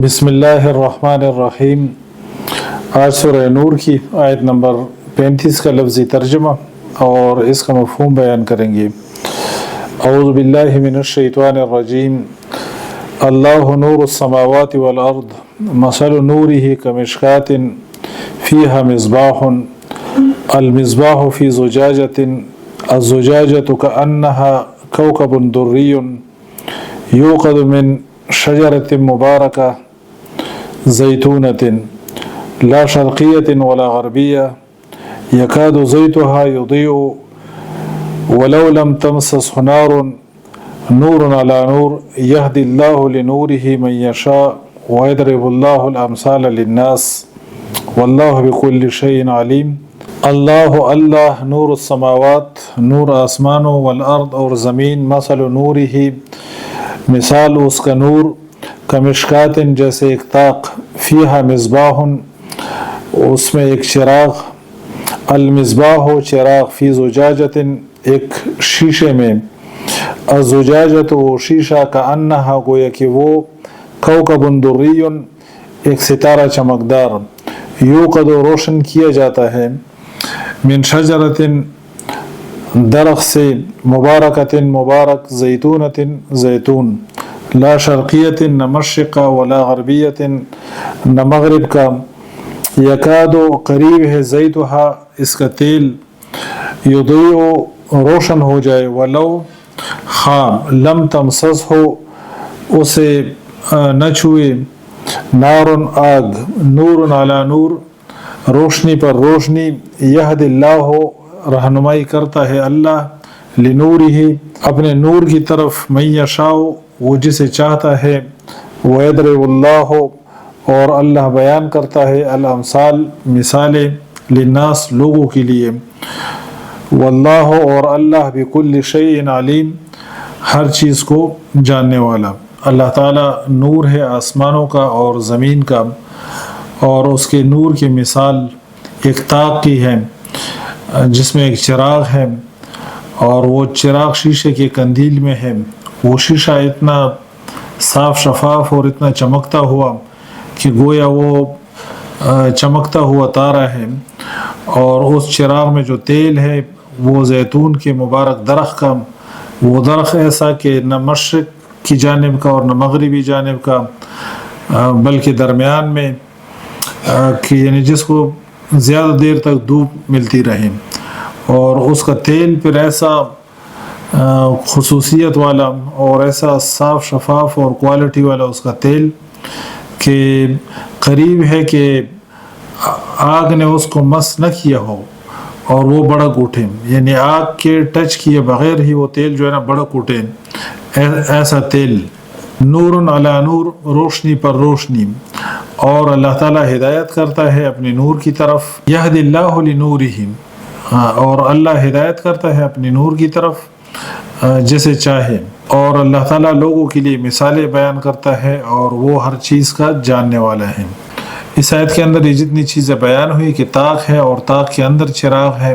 बिस्मिल्लाहिर्रहमानिर्रहीम। आज सूरह नूर की आयत नंबर 35 का लफ्ज़ी तर्जुमा और इसका मफ़हूम बयान करेंगे। औज़ु बिल्लाहि मिनश्शैतानिर्रजीम। अल्लाहु नूरुस्समावाति वल अर्द मसलु नूरिही कमिश्कातिन फ़ीहा मिस्बाहुन अल मिस्बाहु फ़ी ज़ुजाजतिन अज़्ज़ुजाजतु कअन्नहा कौकबुन दुर्रियुन यूक़दु मिन शजरतिन मुबारका ज़ैतूनतिन ला शर्क़िय्यतिन वला ग़रबिय्या यकादु ज़ैतुहा युज़ीअु वलौ लम तमससहु नारुन नूरुन अला नूर यहदिल्लाहु लिनूरिही मन यशा व यदरिबुल्लाहुल अमसाल लिन्नास वल्लाहु बिकुल्लि शैइन अलीम। अल्लाह नूरुस समावात, नूर आसमानों, वल अर्द और ज़मीन, मसल नूरिही मिसाल उसका नूर, कमिश्कातिन जैसे एक ताक, फ़ीहा मिस्बाहुन उसमें एक चिराग, अल मिस्बाहु चिराग, फ़ी ज़ुजाजतिन एक शीशे में, अज़्ज़ुजाजतु वो शीशा, कअन्नहा गोया कि वो, कौकबुन दुर्रियुन एक सितारा चमकदार, यूक़दु रोशन किया जाता है, मिन शजरतिन दरख्त से, मुबारकतिन मुबारक, ज़ैतूनतिन ज़ैतून, ला शर्क़ियतिन न मशरिक़ का वला ग़रबियतिन न मग़रिब का, यकादो करीब है, ज़ैतुहा इसका तेल, युज़ीअु रोशन हो जाए, वलो ख़ा लम तमससहु उसे न छुए, नारुन आग, नूरुन अला नूर रोशनी पर रोशनी, यहदिल्लाहु रहनुमाई करता है अल्लाह, लिनूरिही अपने नूर की तरफ, मन यशाओ वो जिसे चाहता है, व यदरिबुल्लाहु और अल्लाह बयान करता है, अल अमसाल मिसालें, लिन्नास लोगों के लिए, वल्लाहु और अल्लाह बिकुल्लि शैइन अलीम हर चीज़ को जानने वाला। अल्लाह ताला नूर है आसमानों का और ज़मीन का, और उसके नूर की मिसाल एक ताक की है जिसमें एक चिराग है, और वो चिराग शीशे के कंदील में है। वो शीशा इतना साफ शफाफ और इतना चमकता हुआ कि गोया वो चमकता हुआ तारा है, और उस चिराग में जो तेल है वो जैतून के मुबारक दरख्त का, वो दरख्त ऐसा कि न मशरिक़ की जानिब का और न मग़रिबी जानिब का, बल्कि दरमियान में, कि यानी जिसको ज़्यादा देर तक धूप मिलती रहे, और उसका तेल फिर ऐसा ख़ुसूसियत वाला और ऐसा साफ़ शफाफ और क्वालिटी वाला उसका तेल कि करीब है कि आग ने उसको मस न किया हो और वो भड़क उठे, यानी आग के टच किए बग़ैर ही वो तेल जो है ना भड़क उठे, ऐसा तेल। नूरुन अला नूर रोशनी पर रोशनी, और अल्लाह ताला हिदायत करता है अपने नूर की तरफ, यहदिल्लाहु लिनूरिही और अल्लाह हिदायत करता है अपने नूर की तरफ जैसे चाहे, और अल्लाह ताला लोगों के लिए मिसालें बयान करता है और वो हर चीज़ का जानने वाला है। इस आयत के अंदर ये जितनी चीज़ें बयान हुई कि ताक है और ताक के अंदर चिराग है,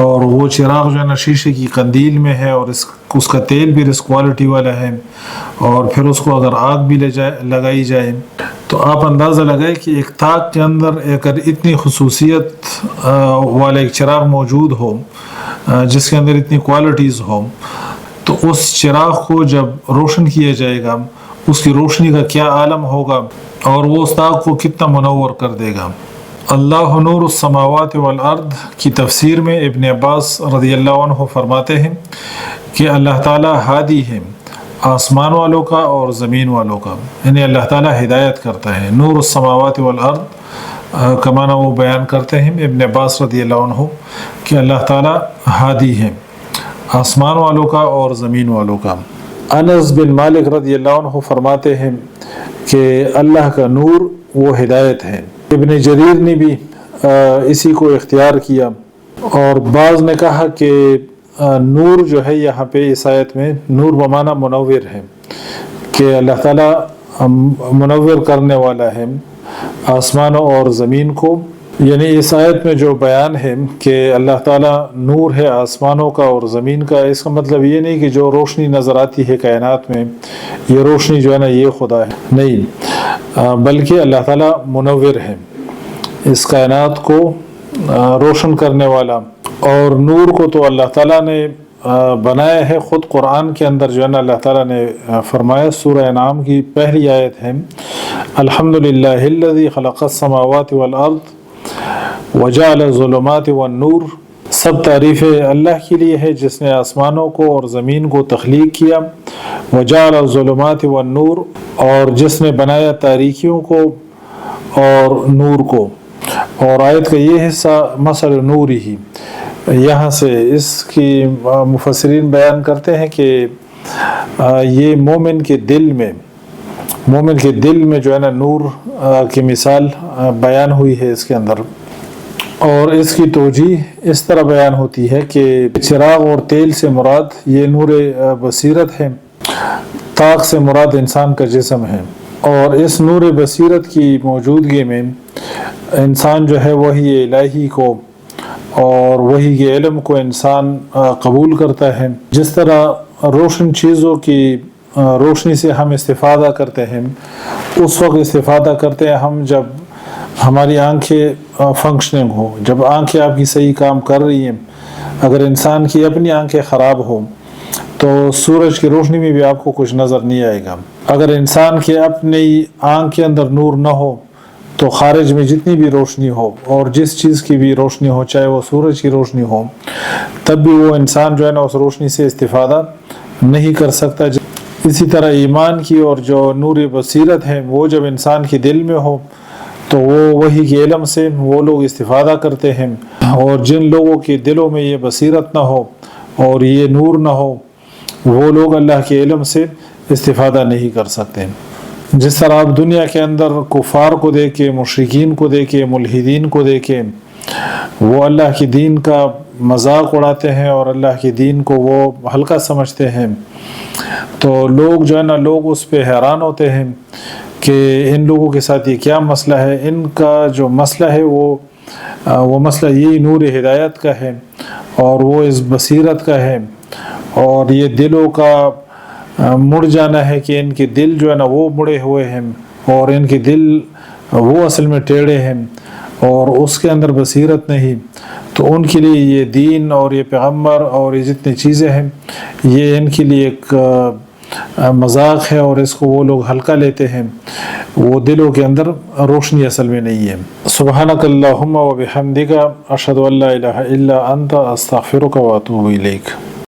और वो चिराग जो है ना शीशे की कंदील में है, और उसका तेल भी इस क्वालिटी वाला है, और फिर उसको अगर आग भी लगाई जाए तो आप अंदाज़ा लगाए कि एक ताक के अंदर अगर इतनी खसूसियत वाला एक चिराग मौजूद हो जिसके अंदर इतनी क्वालिटीज़ हो, तो उस चिराग को जब रोशन किया जाएगा उसकी रोशनी का क्या आलम होगा, और वो उस ताक को कितना मुनव्वर कर देगा। अल्लाह नूरुस समावाति वल अर्द की तफसीर में इब्न अब्बास रज़ियल्लाहु अन्हु फरमाते हैं कि अल्लाह ताला हादी है आसमान वालों का और ज़मीन वालों का, यानी अल्लाह ताला हिदायत करता है। नूरुस समावाति वल अर्द का माना वो बयान करते हैं इब्न अब्बास रज़ियल्लाहु अन्हु कि अल्लाह ताला हादी है आसमान वालों का और ज़मीन वालों का। अनस बिन मालिक रज़ियल्लाहु अन्हु फरमाते हैं कि अल्लाह का नूर वो हिदायत है। इब्न जरीर ने भी इसी को इख्तियार किया, और बाज़ ने कहा कि नूर जो है यहाँ पे इस आयत में नूर बमाना मुनव्विर है, कि अल्लाह ताला मुनव्विर करने वाला है आसमानों और ज़मीन को, یعنی اس آیت میں جو بیان ہے کہ اللہ تعالیٰ نور ہے آسمانوں کا اور زمین کا، اس کا مطلب یہ نہیں کہ جو روشنی نظر آتی ہے کائنات میں یہ روشنی جو ہے نا یہ خدا ہے، نہیں، بلکہ اللہ تعالیٰ منور ہے، اس کائنات کو روشن کرنے والا۔ اور نور کو تو اللہ تعالیٰ نے بنایا ہے خود۔ قرآن کے اندر جو ہے نا اللہ تعالیٰ نے فرمایا، سورہ انعام کی پہلی آیت ہے، الحمدللہ الذی خلق السماوات والارض وجعل الظلمات والنور، سب تعریفیں اللہ کے لیے ہے جس نے آسمانوں کو اور زمین کو تخلیق کیا، وجعل الظلمات والنور، اور جس نے بنایا تاریکیوں کو اور نور کو۔ اور آیت کا یہ حصہ مثل نور ہی، یہاں سے اس کی مفسرین بیان کرتے ہیں کہ یہ مومن کے دل میں جو ہے نا نور کی مثال بیان ہوئی ہے اس کے اندر۔ اور اس کی توجیہ اس طرح بیان ہوتی ہے کہ چراغ اور تیل سے مراد یہ نور بصیرت ہے، طاق سے مراد انسان کا جسم ہے، اور اس نور بصیرت کی موجودگی میں انسان جو ہے وہی الہی کو اور وہی کے علم کو انسان قبول کرتا ہے۔ جس طرح روشن چیزوں کی روشنی سے ہم استفادہ کرتے ہیں، اس وقت استفادہ کرتے ہیں ہم جب ہماری آنکھیں فنکشننگ ہو، جب آنکھیں آپ کی صحیح کام کر رہی ہیں۔ اگر انسان کی اپنی آنکھیں خراب ہو تو سورج کی روشنی میں بھی آپ کو کچھ نظر نہیں آئے گا۔ اگر انسان کے اپنی آنکھ کے اندر نور نہ ہو تو خارج میں جتنی بھی روشنی ہو اور جس چیز کی بھی روشنی ہو، چاہے وہ سورج کی روشنی ہو، تب بھی وہ انسان جو ہے نا اس روشنی سے استفادہ نہیں کر سکتا۔ اسی طرح ایمان کی اور جو نور بصیرت ہے وہ جب انسان کے دل میں ہو تو وہ وہی کے علم سے وہ لوگ استفادہ کرتے ہیں، اور جن لوگوں کے دلوں میں یہ بصیرت نہ ہو اور یہ نور نہ ہو وہ لوگ اللہ کے علم سے استفادہ نہیں کر سکتے۔ جس طرح آپ دنیا کے اندر کفار کو دیکھیں، مشرکین کو دیکھیں، ملحدین کو دیکھیں، وہ اللہ کی دین کا مذاق اڑاتے ہیں اور اللہ کی دین کو وہ ہلکا سمجھتے ہیں، تو لوگ جو ہے نا لوگ اس پہ حیران ہوتے ہیں کہ ان لوگوں کے ساتھ یہ کیا مسئلہ ہے۔ ان کا جو مسئلہ ہے وہ مسئلہ یہی نور ہدایت کا ہے اور وہ اس بصیرت کا ہے، اور یہ دلوں کا مڑ جانا ہے کہ ان کے دل جو ہے نا وہ مڑے ہوئے ہیں اور ان کے دل وہ اصل میں ٹیڑھے ہیں اور اس کے اندر بصیرت نہیں۔ تو ان کے لیے یہ دین اور یہ پیغمبر اور یہ جتنی چیزیں ہیں یہ ان کے لیے ایک مذاق ہے، اور اس کو وہ لوگ ہلکا لیتے ہیں، وہ دلوں کے اندر روشنی اصل میں نہیں ہے۔ سبحانک اللہم و بحمدک، اشہد ان لا الہ الا انت، استغفرک و اتوب الیک۔